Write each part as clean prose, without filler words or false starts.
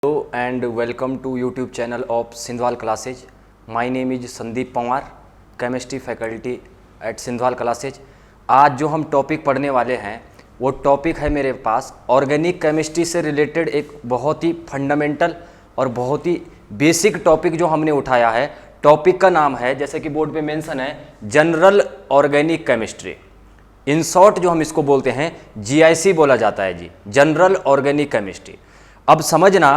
Hello and welcome to YouTube channel of Sindhwal Classes. My name is Sandeep Panwar, chemistry faculty at Sindhwal classes. आज जो हम topic पढ़ने वाले हैं वो टॉपिक है मेरे पास ऑर्गेनिक केमिस्ट्री से रिलेटेड एक बहुत ही फंडामेंटल और बहुत ही बेसिक टॉपिक जो हमने उठाया है। टॉपिक का नाम है, जैसे कि बोर्ड पे मेंशन है, general organic chemistry. In short जो हम इसको बोलते हैं जीआईसी बोला जाता है जी, जनरल ऑर्गेनिक केमिस्ट्री। अब समझना,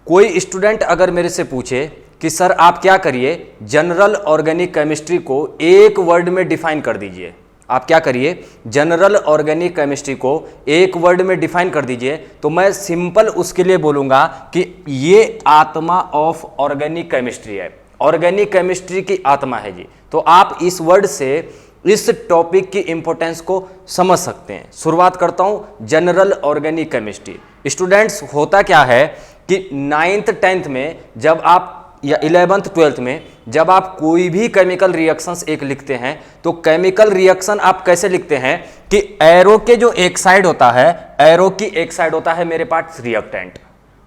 कोई स्टूडेंट अगर मेरे से पूछे कि सर आप क्या करिए, जनरल ऑर्गेनिक केमिस्ट्री को एक वर्ड में डिफाइन कर दीजिए। आप क्या करिए, जनरल ऑर्गेनिक केमिस्ट्री को एक वर्ड में डिफाइन कर दीजिए, तो मैं सिंपल उसके लिए बोलूँगा कि ये आत्मा ऑफ ऑर्गेनिक केमिस्ट्री है, ऑर्गेनिक केमिस्ट्री की आत्मा है जी। तो आप इस वर्ड से इस टॉपिक की इंपॉर्टेंस को समझ सकते हैं। शुरुआत करता हूं जनरल ऑर्गेनिक केमिस्ट्री। स्टूडेंट्स, होता क्या है कि 9th 10th में जब आप, या 11th 12th में जब आप कोई भी केमिकल रिएक्शंस एक लिखते हैं, तो केमिकल रिएक्शन आप कैसे लिखते हैं कि एरो के जो एक साइड होता है, एरो की एक साइड होता है मेरे पास रिएक्टेंट,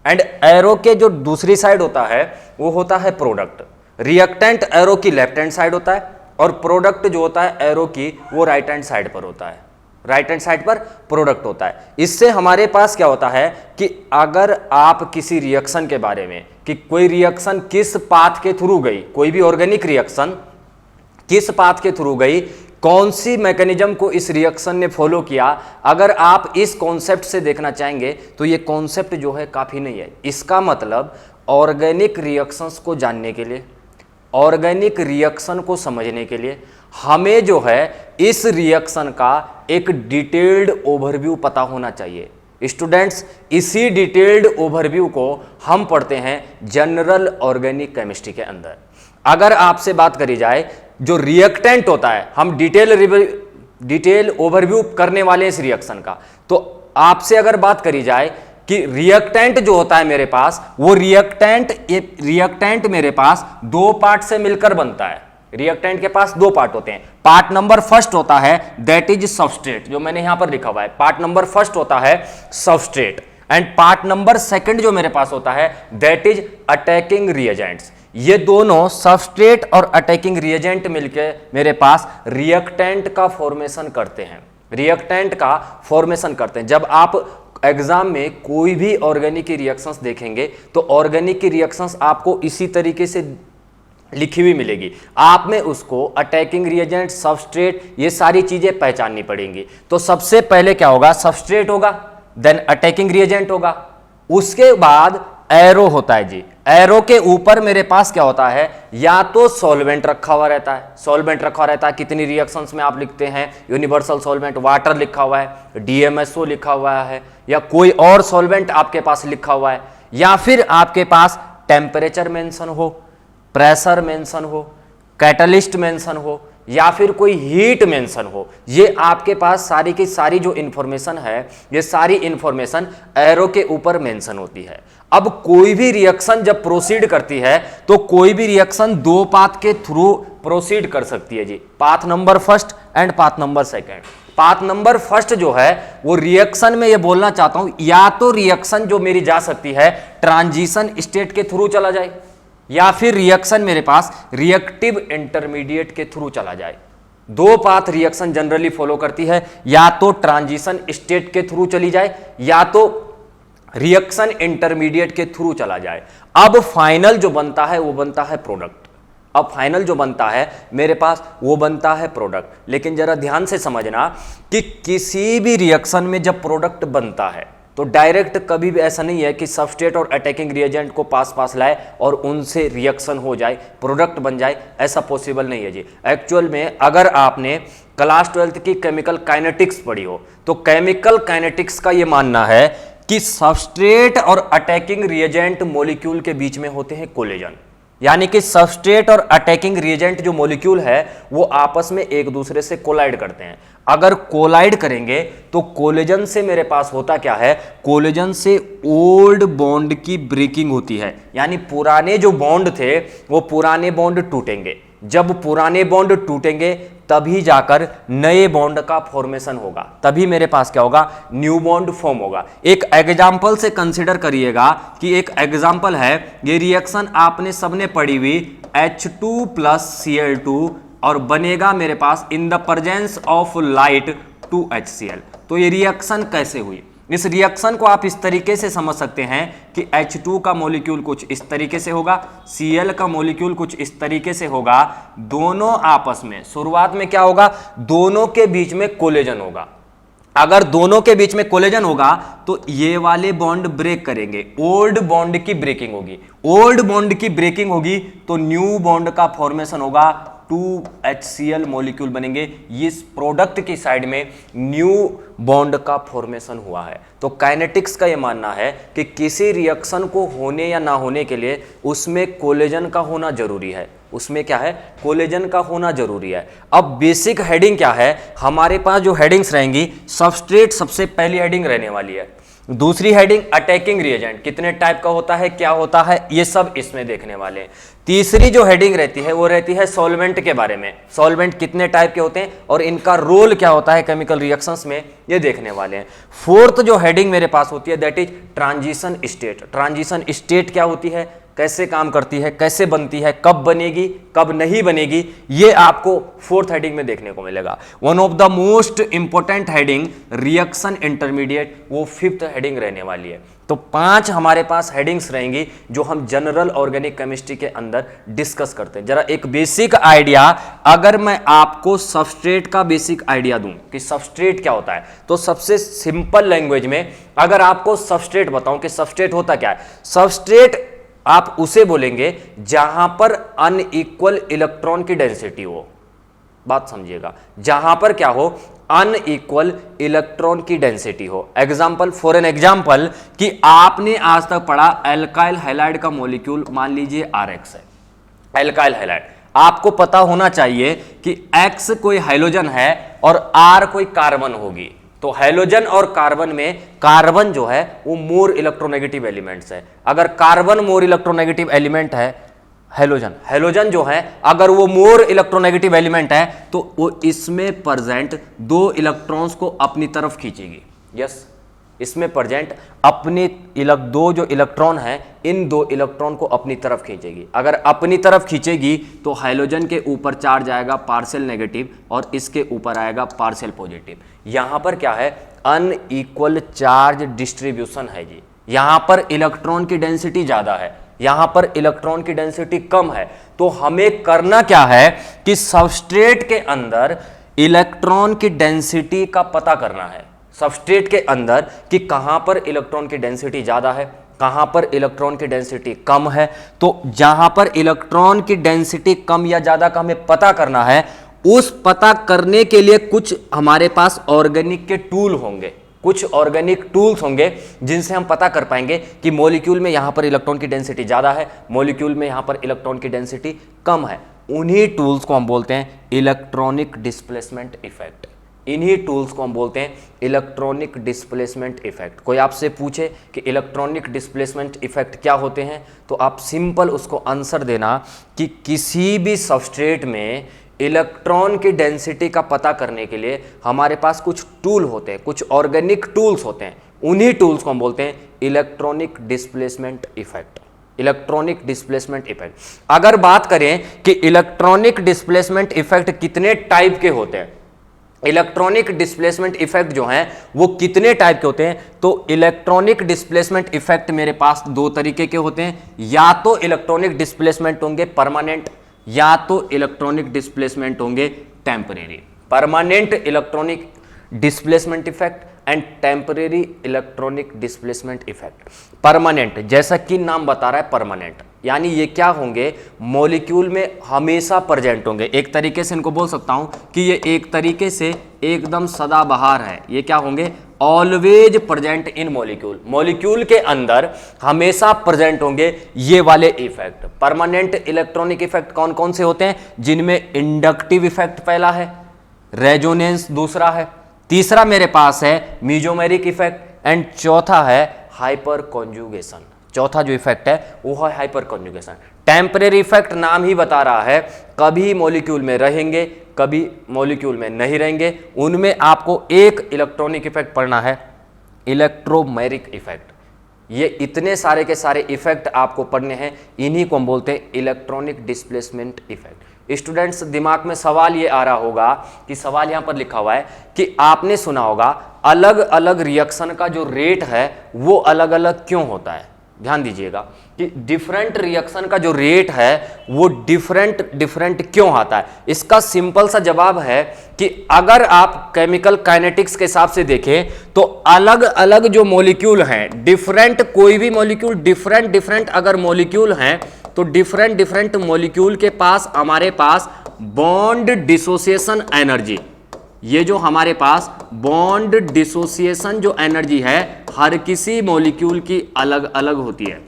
एंड एरो के जो दूसरी साइड होता है वो होता है प्रोडक्ट। रिएक्टेंट एरो की लेफ्ट हैंड साइड होता है और प्रोडक्ट जो होता है एरो की वो राइट हैंड साइड पर होता है, राइट हैंड साइड पर प्रोडक्ट होता है। इससे हमारे पास क्या होता है कि अगर आप किसी रिएक्शन के बारे में, कि कोई रिएक्शन किस पाथ के थ्रू गई, कोई भी ऑर्गेनिक रिएक्शन किस पाथ के थ्रू गई, कौन सी मैकेनिज्म को इस रिएक्शन ने फॉलो किया, अगर आप इस कॉन्सेप्ट से देखना चाहेंगे तो ये कॉन्सेप्ट जो है काफी नहीं है। इसका मतलब ऑर्गेनिक रिएक्शंस को जानने के लिए, ऑर्गेनिक रिएक्शन को समझने के लिए हमें जो है इस रिएक्शन का एक डिटेल्ड ओवरव्यू पता होना चाहिए। स्टूडेंट्स, इसी डिटेल्ड ओवरव्यू को हम पढ़ते हैं जनरल ऑर्गेनिक केमिस्ट्री के अंदर। अगर आपसे बात करी जाए, जो रिएक्टेंट होता है, हम डिटेल ओवरव्यू करने वाले इस रिएक्शन का, तो आपसे अगर बात करी जाए कि रिएक्टेंट जो होता है मेरे पास, वो रिएक्टेंट मेरे पास दो पार्ट से मिलकर बनता है। रिएक्टेंट के पास दो पार्ट होते हैं। पार्ट नंबर फर्स्ट होता है दैट इज सबस्ट्रेट, जो मैंने यहां पर लिखा हुआ है। पार्ट नंबर फर्स्ट होता है substrate, and part number second जो मेरे पास होता है दैट इज अटैकिंग रिएजेंट्स। ये दोनों सबस्ट्रेट और अटैकिंग रिएजेंट मिलकर मेरे पास रिएक्टेंट का फॉर्मेशन करते हैं, रिएक्टेंट का फॉर्मेशन करते हैं। जब आप एग्जाम में कोई भी ऑर्गेनिक की रिएक्शंस देखेंगे तो ऑर्गेनिक की रिएक्शंस आपको इसी तरीके से लिखी हुई मिलेगी। आप में उसको अटैकिंग रिएजेंट, सबस्ट्रेट, ये सारी चीजें पहचाननी पड़ेंगी। तो सबसे पहले क्या होगा, सबस्ट्रेट होगा, देन अटैकिंग रिएजेंट होगा, उसके बाद एरो होता है जी। एरो के ऊपर मेरे पास क्या होता है, या तो सॉल्वेंट रखा हुआ रहता है, सॉल्वेंट रखा हुआ रहता है। कितनी रिएक्शंस में आप लिखते हैं यूनिवर्सल सॉल्वेंट, वाटर लिखा हुआ है, डीएमएसओ लिखा हुआ है, या कोई और सॉल्वेंट आपके पास लिखा हुआ है, या फिर आपके पास टेम्परेचर मेंशन हो, प्रेशर मेंशन हो, कैटलिस्ट मेंशन हो, या फिर कोई हीट मेंशन हो। ये आपके पास सारी की सारी जो इंफॉर्मेशन है, ये सारी इंफॉर्मेशन एरो के ऊपर मेंशन होती है। अब कोई भी रिएक्शन जब प्रोसीड करती है तो कोई भी रिएक्शन दो पाथ के थ्रू प्रोसीड कर सकती है जी, path number first and path number second. Path number first जो है वो रिएक्शन में, ये बोलना चाहता हूं, या तो रिएक्शन जो मेरी जा सकती है ट्रांजिशन स्टेट के थ्रू चला जाए, या फिर रिएक्शन मेरे पास रिएक्टिव इंटरमीडिएट के थ्रू चला जाए। दो पाथ रिएक्शन जनरली फॉलो करती है, या तो ट्रांजिशन स्टेट के थ्रू चली जाए, या तो रिएक्शन इंटरमीडिएट के थ्रू चला जाए। अब फाइनल जो बनता है वो बनता है प्रोडक्ट। अब फाइनल जो बनता है मेरे पास वो बनता है प्रोडक्ट। लेकिन जरा ध्यान से समझना कि किसी भी रिएक्शन में जब प्रोडक्ट बनता है तो डायरेक्ट कभी भी ऐसा नहीं है कि सबस्ट्रेट और अटैकिंग रिएजेंट को पास लाए और उनसे रिएक्शन हो जाए, प्रोडक्ट बन जाए, ऐसा पॉसिबल नहीं है जी। एक्चुअल में अगर आपने क्लास 12th की केमिकल काइनेटिक्स पढ़ी हो तो केमिकल काइनेटिक्स का ये मानना है कि सबस्ट्रेट और अटैकिंग रिएजेंट मॉलिक्यूल के बीच में होते हैं कोलिजन, यानी कि सबस्ट्रेट और अटैकिंग रिएजेंट जो मॉलिक्यूल है वो आपस में एक दूसरे से कोलाइड करते हैं। अगर कोलाइड करेंगे तो कोलिजन से मेरे पास होता क्या है, कोलिजन से ओल्ड बॉन्ड की ब्रेकिंग होती है, यानी पुराने जो बॉन्ड थे वो पुराने बॉन्ड टूटेंगे। जब पुराने बॉन्ड टूटेंगे तभी जाकर नए बॉन्ड का फॉर्मेशन होगा, तभी मेरे पास क्या होगा, न्यू बॉन्ड फॉर्म होगा। एक एग्जाम्पल से कंसिडर करिएगा कि एक एग्जाम्पल है, ये रिएक्शन आपने सबने पढ़ी हुई H2 प्लस Cl2 और बनेगा मेरे पास in the presence of light 2HCl। तो ये रिएक्शन कैसे हुई, इस रिएक्शन को आप इस तरीके से समझ सकते हैं कि H2 का मॉलिक्यूल कुछ इस तरीके से होगा, Cl का मॉलिक्यूल कुछ इस तरीके से होगा, दोनों आपस में शुरुआत में क्या होगा, दोनों के बीच में कोलिजन होगा। अगर दोनों के बीच में कोलिजन होगा तो ये वाले बॉन्ड ब्रेक करेंगे, ओल्ड बॉन्ड की ब्रेकिंग होगी, ओल्ड बॉन्ड की ब्रेकिंग होगी तो न्यू बॉन्ड का फॉर्मेशन होगा, 2HCl मॉलिक्यूल बनेंगे। इस प्रोडक्ट की साइड में न्यू बॉन्ड का फॉर्मेशन हुआ है। तो काइनेटिक्स का ये मानना है कि किसी रिएक्शन को होने या ना होने के लिए उसमें कोलिजन का होना जरूरी है, उसमें क्या है, कोलिजन का होना जरूरी है। अब बेसिक हेडिंग क्या है, हमारे पास जो हेडिंग्स रहेंगी, सबस्ट्रेट सबसे पहली हेडिंग रहने वाली है, दूसरी हेडिंग अटैकिंग रिएजेंट, कितने टाइप का होता है, क्या होता है, ये सब इसमें देखने वाले हैं। तीसरी जो हेडिंग रहती है वो रहती है सॉल्वेंट के बारे में, सॉल्वेंट कितने टाइप के होते हैं और इनका रोल क्या होता है केमिकल रिएक्शंस में, ये देखने वाले हैं। फोर्थ जो हेडिंग मेरे पास होती है that is transition state. Transition state क्या होती है, कैसे काम करती है, कैसे बनती है, कब बनेगी, कब नहीं बनेगी, ये आपको फोर्थ हेडिंग में देखने को मिलेगा। One of the most important heading reaction intermediate, वो फिफ्थ हेडिंग रहने वाली है। तो 5 हमारे पास हेडिंग्स रहेंगी जो हम जनरल ऑर्गेनिक केमिस्ट्री के अंदर डिस्कस करते हैं। जरा एक बेसिक आइडिया, अगर मैं आपको सबस्ट्रेट का बेसिक आइडिया दूं कि सबस्ट्रेट क्या होता है, तो सबसे सिंपल लैंग्वेज में अगर आपको सबस्ट्रेट बताऊं कि सबस्ट्रेट होता क्या है, सबस्ट्रेट आप उसे बोलेंगे जहां पर अनइक्वल इलेक्ट्रॉन की डेंसिटी हो। बात समझिएगा, जहां पर क्या हो, अनइक्वल इलेक्ट्रॉन की डेंसिटी हो। एग्जाम्पल, फॉर एन एग्जाम्पल कि आपने आज तक पढ़ा एल्काइल हैलाइड का मॉलिक्यूल मान लीजिए RX है, एल्काइल हैलाइड, आपको पता होना चाहिए कि X कोई हाइड्रोजन है और R कोई कार्बन होगी। तो हैलोजन और कार्बन में कार्बन जो है वो मोर इलेक्ट्रोनेगेटिव एलिमेंट्स है। अगर कार्बन मोर इलेक्ट्रोनेगेटिव एलिमेंट है, हैलोजन जो है अगर वो मोर इलेक्ट्रोनेगेटिव एलिमेंट है तो वो इसमें प्रेजेंट 2 इलेक्ट्रॉन्स को अपनी तरफ खींचेगी। यस, इसमें प्रेजेंट अपनी 2 जो इलेक्ट्रॉन है, इन 2 इलेक्ट्रॉन को अपनी तरफ खींचेगी। अगर अपनी तरफ खींचेगी तो हाइड्रोजन के ऊपर चार्ज आएगा पार्शियल नेगेटिव और इसके ऊपर आएगा पार्शियल पॉजिटिव। यहां पर क्या है, अनइक्वल चार्ज डिस्ट्रीब्यूशन है जी। यहां पर इलेक्ट्रॉन की डेंसिटी ज्यादा है, यहां पर इलेक्ट्रॉन की डेंसिटी कम है। तो हमें करना क्या है कि सबस्ट्रेट के अंदर इलेक्ट्रॉन की डेंसिटी का पता करना है, सबस्ट्रेट के अंदर कि कहां पर इलेक्ट्रॉन की डेंसिटी ज्यादा है, कहां पर इलेक्ट्रॉन की डेंसिटी कम है। तो जहां पर इलेक्ट्रॉन की डेंसिटी कम या ज्यादा का हमें पता करना है, उस पता करने के लिए कुछ हमारे पास ऑर्गेनिक के टूल होंगे, कुछ ऑर्गेनिक टूल्स होंगे जिनसे हम पता कर पाएंगे कि मॉलिक्यूल में यहां पर इलेक्ट्रॉन की डेंसिटी ज्यादा है, मॉलिक्यूल में यहां पर इलेक्ट्रॉन की डेंसिटी कम है। उन्हीं टूल्स को हम बोलते हैं इलेक्ट्रॉनिक डिस्प्लेसमेंट इफेक्ट। इन्हीं टूल्स को हम बोलते हैं इलेक्ट्रॉनिक डिस्प्लेसमेंट इफेक्ट। कोई आपसे पूछे कि इलेक्ट्रॉनिक डिस्प्लेसमेंट इफेक्ट क्या होते हैं, तो आप सिंपल उसको आंसर देना कि किसी भी सबस्ट्रेट में इलेक्ट्रॉन की डेंसिटी का पता करने के लिए हमारे पास कुछ टूल होते हैं, कुछ ऑर्गेनिक टूल्स होते हैं। उन्हीं टूल्स को हम बोलते हैं electronic displacement effect. Electronic displacement effect, अगर बात करें कि इलेक्ट्रॉनिक डिस्प्लेसमेंट इफेक्ट कितने टाइप के होते हैं, इलेक्ट्रॉनिक डिस्प्लेसमेंट इफेक्ट जो हैं वो कितने टाइप के होते हैं, तो इलेक्ट्रॉनिक डिस्प्लेसमेंट इफेक्ट मेरे पास 2 तरीके के होते हैं। या तो इलेक्ट्रॉनिक डिस्प्लेसमेंट होंगे परमानेंट, या तो इलेक्ट्रॉनिक डिस्प्लेसमेंट होंगे temporary. Permanent electronic displacement effect and temporary electronic displacement effect. Permanent, जैसा कि नाम बता रहा है परमानेंट, यानी ये क्या होंगे, मॉलिक्यूल में हमेशा प्रेजेंट होंगे। एक तरीके से इनको बोल सकता हूं कि ये एक तरीके से एकदम सदाबहार है। ये क्या होंगे, always present in molecule, molecule के अंदर हमेशा प्रेजेंट होंगे ये वाले इफेक्ट। परमानेंट इलेक्ट्रॉनिक इफेक्ट कौन कौन से होते हैं, जिनमें इंडक्टिव इफेक्ट पहला है, रेजोनेंस दूसरा है, तीसरा मेरे पास है मीजोमेरिक इफेक्ट एंड चौथा है हाइपर कॉन्जुगेशन। चौथा जो इफेक्ट है वो है हाइपर कॉन्जुगेशन। टेम्परेरी इफेक्ट नाम ही बता रहा है, कभी मॉलिक्यूल में रहेंगे, कभी मॉलिक्यूल में नहीं रहेंगे। उनमें आपको एक इलेक्ट्रॉनिक इफेक्ट पढ़ना है, इलेक्ट्रोमेरिक इफेक्ट। ये इतने सारे के सारे इफेक्ट आपको पढ़ने हैं, इन्हीं को हम बोलते हैं इलेक्ट्रॉनिक डिस्प्लेसमेंट इफेक्ट। स्टूडेंट्स, दिमाग में सवाल ये आ रहा होगा कि सवाल यहां पर लिखा हुआ है कि आपने सुना होगा अलग अलग रिएक्शन का जो रेट है वो अलग अलग क्यों होता है। ध्यान दीजिएगा कि डिफरेंट रिएक्शन का जो रेट है वो डिफरेंट क्यों आता है। इसका सिंपल सा जवाब है कि अगर आप केमिकल काइनेटिक्स के हिसाब से देखें तो अलग अलग जो मॉलिक्यूल हैं, डिफरेंट कोई भी मॉलिक्यूल डिफरेंट अगर मॉलिक्यूल हैं तो डिफरेंट मॉलिक्यूल के पास हमारे पास बॉन्ड डिसोसिएशन एनर्जी, ये जो हमारे पास बॉन्ड डिसोसिएशन जो एनर्जी है हर किसी मॉलिक्यूल की अलग अलग होती है।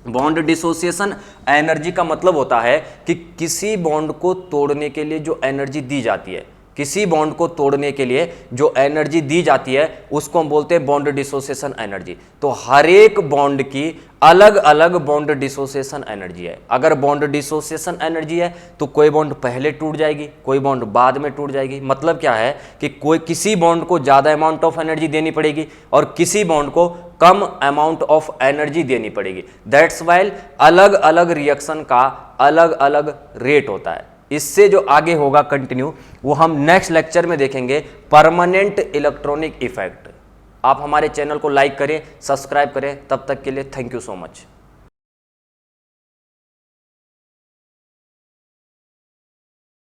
बॉन्ड डिसोसिएशन एनर्जी का मतलब होता है कि किसी बॉन्ड को तोड़ने के लिए जो एनर्जी दी जाती है, किसी बॉन्ड को तोड़ने के लिए जो एनर्जी दी जाती है उसको हम बोलते हैं बॉन्ड डिसोसिएशन एनर्जी। तो हर एक बॉन्ड की अलग अलग बॉन्ड डिसोसिएशन एनर्जी है। अगर बॉन्ड डिसोसिएशन एनर्जी है तो कोई बॉन्ड पहले टूट जाएगी, कोई बॉन्ड बाद में टूट जाएगी। मतलब क्या है कि किसी बॉन्ड को ज़्यादा अमाउंट ऑफ एनर्जी देनी पड़ेगी और किसी बॉन्ड को कम अमाउंट ऑफ एनर्जी देनी पड़ेगी। दैट्स वाई अलग अलग रिएक्शन का अलग अलग रेट होता है। इससे जो आगे होगा कंटिन्यू वो हम नेक्स्ट लेक्चर में देखेंगे, परमानेंट इलेक्ट्रॉनिक इफेक्ट। आप हमारे चैनल को लाइक करें, सब्सक्राइब करें। तब तक के लिए थैंक यू सो मच।